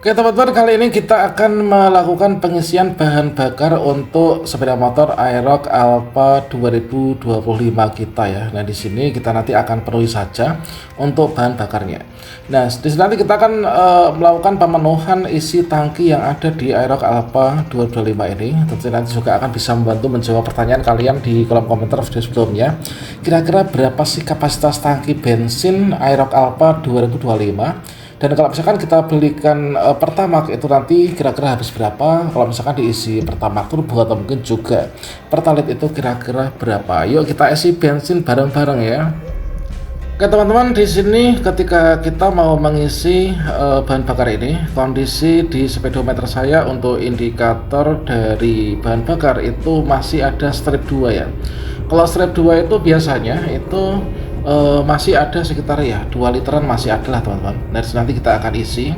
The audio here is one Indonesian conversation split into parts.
Oke teman-teman, kali ini kita akan melakukan pengisian bahan bakar untuk sepeda motor Aerox Alpha 2025 kita ya. Nah di sini kita nanti akan penuhi saja untuk bahan bakarnya. Nah di sini nanti kita akan melakukan pemenuhan isi tangki yang ada di Aerox Alpha 2025 ini. Tentu nanti juga akan bisa membantu menjawab pertanyaan kalian di kolom komentar video sebelumnya. Kira-kira berapa sih kapasitas tangki bensin Aerox Alpha 2025? Dan kalau misalkan kita belikan Pertamax itu nanti kira-kira habis berapa? Kalau misalkan diisi Pertamax turbo atau mungkin juga Pertalite itu kira-kira berapa? Yuk kita isi bensin bareng-bareng ya. Oke teman-teman, di sini ketika kita mau mengisi bahan bakar ini, kondisi di speedometer saya untuk indikator dari bahan bakar itu masih ada strip 2 ya. Kalau strip 2 itu biasanya itu masih ada sekitar ya 2 literan masih ada lah teman-teman. Nah nanti kita akan isi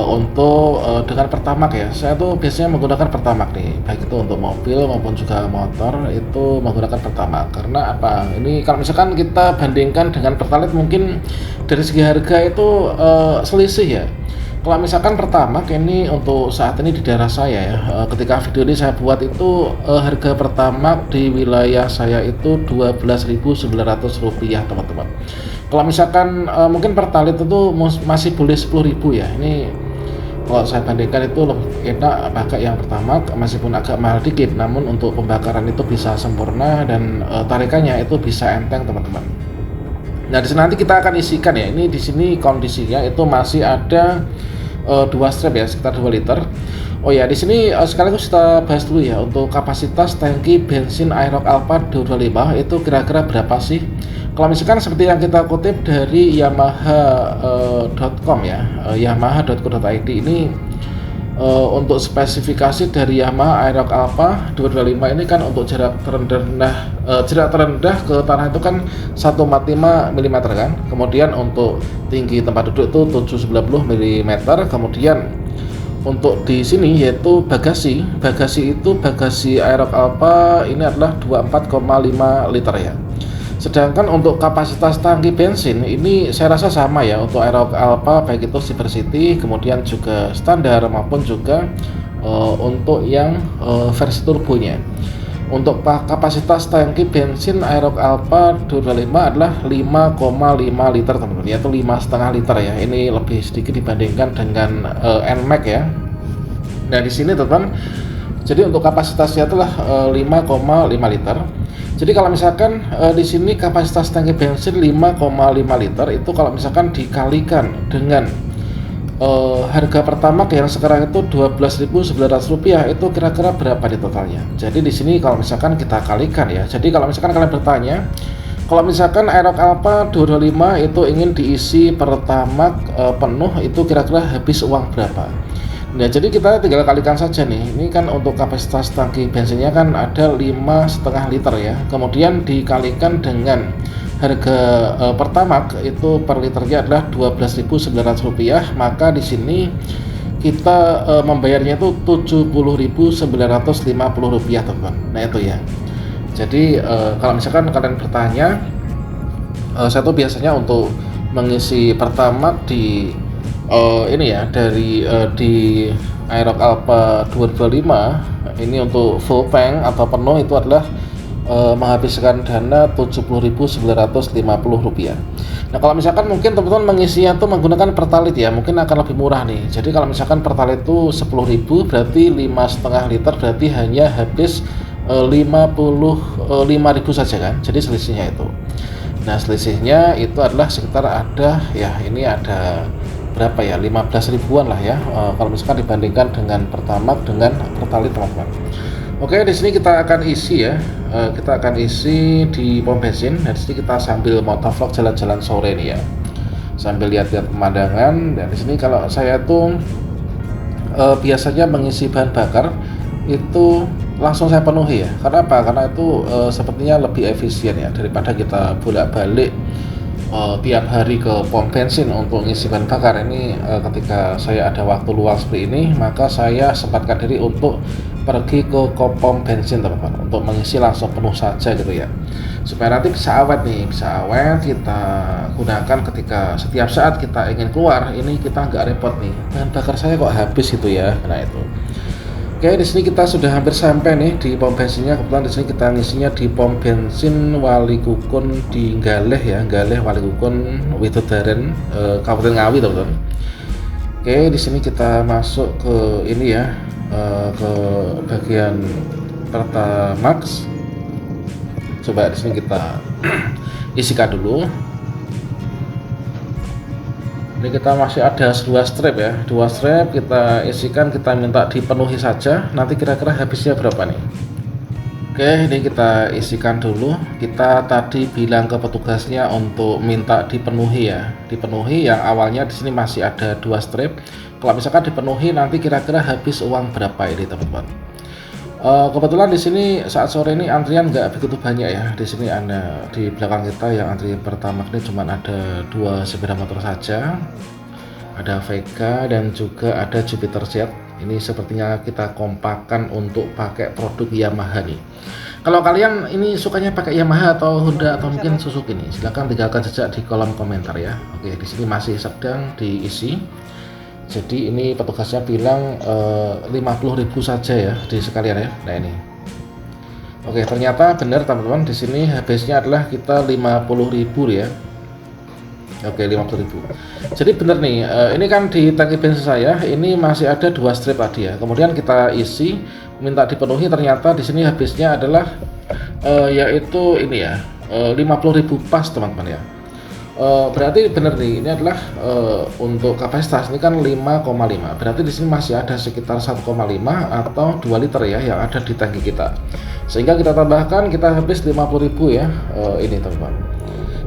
untuk dengan Pertamax ya. Saya tuh biasanya menggunakan Pertamax nih, baik itu untuk mobil maupun juga motor itu menggunakan Pertamax. Karena apa? Ini kalau misalkan kita bandingkan dengan Pertalite mungkin dari segi harga itu selisih ya. Kalau misalkan Pertamax ini untuk saat ini di daerah saya ya, ketika video ini saya buat itu harga Pertamax di wilayah saya itu Rp12.900 teman-teman. Kalau misalkan mungkin Pertalite itu masih boleh 10.000 ya. Ini kalau saya bandingkan itu lebih enak pakai yang Pertamax, meskipun agak mahal dikit, namun untuk pembakaran itu bisa sempurna dan tarikannya itu bisa enteng teman-teman. Nah di sini nanti kita akan isikan ya. Ini di sini kondisinya itu masih ada 2 strap ya, sekitar 2 liter. Oh ya, di sini sekaligus kita bahas dulu ya untuk kapasitas tangki bensin Aerox Alpha 225 itu kira-kira berapa sih? Kalau misalkan seperti yang kita kutip dari Yamaha.com ya, Yamaha.co.id ini untuk spesifikasi dari Yamaha Aerox Alpha 225 ini kan untuk jarak terendah ke tanah itu kan 145 mm kan. Kemudian untuk tinggi tempat duduk itu 790 mm. Kemudian untuk di sini yaitu bagasi itu bagasi Aerox Alpha ini adalah 24,5 liter ya. Sedangkan untuk kapasitas tangki bensin ini saya rasa sama ya untuk Aerox Alpha, baik itu Super City kemudian juga standar maupun juga untuk yang versi turbonya. Untuk kapasitas tangki bensin Aerox Alpha 225 adalah 5,5 liter teman-teman, yaitu 5,5 liter ya. Ini lebih sedikit dibandingkan dengan NMAX ya. Nah di sini teman-teman, jadi untuk kapasitasnya itulah 5,5 liter. Jadi kalau misalkan di sini kapasitas tangki bensin 5,5 liter itu kalau misalkan dikalikan dengan harga Pertamax yang sekarang itu Rp12.900 itu kira-kira berapa di totalnya. Jadi di sini kalau misalkan kita kalikan ya. Jadi kalau misalkan kalian bertanya, kalau misalkan Aerox Alpha 225 itu ingin diisi Pertamax penuh itu kira-kira habis uang berapa? Nah jadi kita tinggal kalikan saja nih. Ini kan untuk kapasitas tangki bensinnya kan ada 5,5 liter ya. Kemudian dikalikan dengan harga Pertamax itu per liternya adalah Rp12.900. Maka di sini kita membayarnya itu Rp70.950 teman-teman. Nah itu ya. Jadi kalau misalkan kalian bertanya, saya tuh biasanya untuk mengisi Pertamax di ini ya dari di Aerox Alpha 225 ini untuk full tank atau penuh itu adalah menghabiskan dana Rp70.950. Nah kalau misalkan mungkin teman-teman mengisinya tuh menggunakan Pertalite ya, mungkin akan lebih murah nih. Jadi kalau misalkan Pertalite itu 10.000 berarti 5,5 liter berarti hanya habis 55.000 saja kan. Jadi selisihnya itu. Nah selisihnya itu adalah sekitar ada ya, ini ada berapa ya, 15 ribuan lah ya kalau misalkan dibandingkan dengan Pertamax dengan Pertalite teman-teman. Oke, di sini kita akan isi ya, kita akan isi di pom bensin. Nah, di sini kita sambil motovlog jalan-jalan sore nih ya, sambil lihat-lihat pemandangan. Dan di sini kalau saya tuh biasanya mengisi bahan bakar itu langsung saya penuhi ya. Karena apa? Karena itu sepertinya lebih efisien ya daripada kita bolak-balik tiap hari ke pom bensin untuk ngisi bahan bakar. Ini ketika saya ada waktu luang seperti ini, maka saya sempatkan diri untuk pergi ke pom bensin teman-teman untuk mengisi langsung penuh saja gitu ya. supaya nanti bisa awet nih, bisa awet kita gunakan ketika setiap saat kita ingin keluar. Ini kita nggak repot nih, bahan bakar saya kok habis gitu ya. Nah itu. Oke, di sini kita sudah hampir sampai nih di pom bensinnya. Kebetulan di sini kita ngisinya di pom bensin Wali Kukun di Galeh ya, Galeh Wali Kukun Widodaren, Kabupaten Ngawi teman-teman. Oke, di sini kita masuk ke ini ya, ke bagian Pertamax. Coba di sini kita isikan dulu. Ini kita masih ada 2 strap ya, 2 strap kita isikan, kita minta dipenuhi saja. Nanti kira-kira habisnya berapa nih? Oke, ini kita isikan dulu. Kita tadi bilang ke petugasnya untuk minta dipenuhi ya, dipenuhi. Yang awalnya di sini masih ada 2 strap. Kalau misalkan dipenuhi, nanti kira-kira habis uang berapa ini teman-teman? Kebetulan di sini saat sore ini antrian nggak begitu banyak ya. Di sini ada di belakang kita yang antri pertama ini cuma ada 2 sepeda motor saja. Ada Vega dan juga ada Jupiter Z. Ini sepertinya kita kompakan untuk pakai produk Yamaha nih. Kalau kalian ini sukanya pakai Yamaha atau Honda atau mungkin Suzuki nih, silahkan tinggalkan jejak di kolom komentar ya. Oke, di sini masih sedang diisi. Jadi ini petugasnya bilang 50.000 saja ya di sekalian ya. Nah ini. Oke, ternyata benar teman-teman, di sini habisnya adalah kita 50.000 ya. Oke, 50.000. Jadi benar nih, ini kan di tangki bensin saya ini masih ada 2 strip tadi ya. Kemudian kita isi, minta dipenuhi, ternyata di sini habisnya adalah yaitu ini ya, 50.000 pas teman-teman ya. Berarti benar nih, ini adalah untuk kapasitas ini kan 5,5. Berarti di sini masih ada sekitar 1,5 atau 2 liter ya yang ada di tangki kita. Sehingga kita tambahkan, kita habis 50.000 ya. Ini teman-teman.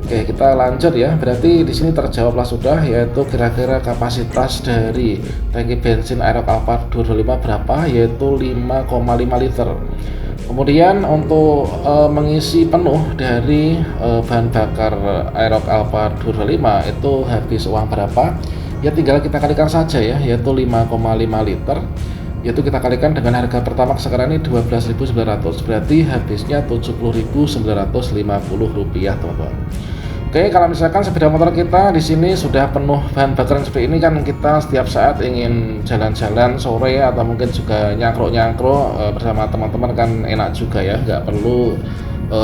Oke, kita lanjut ya. Berarti di sini terjawablah sudah, yaitu kira-kira kapasitas dari tangki bensin Aerox Alphard 225 berapa, yaitu 5,5 liter. Kemudian untuk mengisi penuh dari bahan bakar Aerox Alphard 225 itu habis uang berapa? Ya tinggal kita kalikan saja ya, yaitu 5,5 liter. Yaitu kita kalikan dengan harga pertama sekarang ini 12.900, berarti habisnya 70.950 rupiah teman-teman. Oke, kalau misalkan sepeda motor kita di sini sudah penuh bahan bakar seperti ini, kan kita setiap saat ingin jalan-jalan sore atau mungkin juga nyangkruk-nyangkruk bersama teman-teman kan enak juga ya, nggak perlu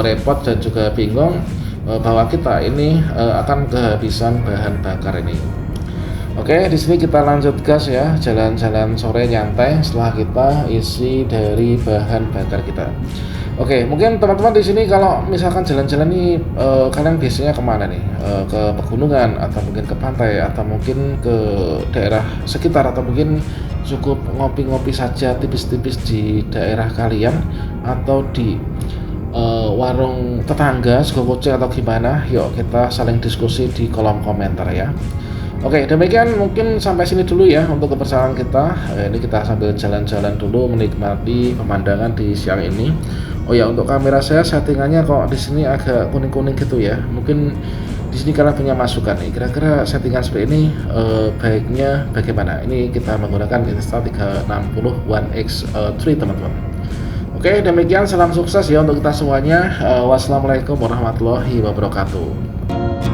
repot dan juga bingung bahwa kita ini akan kehabisan bahan bakar ini. Oke, di sini kita lanjut gas ya, jalan-jalan sore nyantai setelah kita isi dari bahan bakar kita. Oke, mungkin teman-teman di sini kalau misalkan jalan-jalan nih kalian biasanya kemana nih? Ke pegunungan atau mungkin ke pantai atau mungkin ke daerah sekitar, atau mungkin cukup ngopi-ngopi saja tipis-tipis di daerah kalian atau di warung tetangga sego kucing atau gimana? Yuk kita saling diskusi di kolom komentar ya. Oke, demikian mungkin sampai sini dulu ya untuk kebersamaan kita. Ini kita sambil jalan-jalan dulu menikmati pemandangan di siang ini. Oh ya, untuk kamera saya settingannya kok di sini agak kuning-kuning gitu ya. Mungkin di sini kalian punya masukan nih. Kira-kira settingan seperti ini baiknya bagaimana? Ini kita menggunakan Insta360 One X3 teman-teman. Oke, demikian salam sukses ya untuk kita semuanya. Wassalamualaikum warahmatullahi wabarakatuh.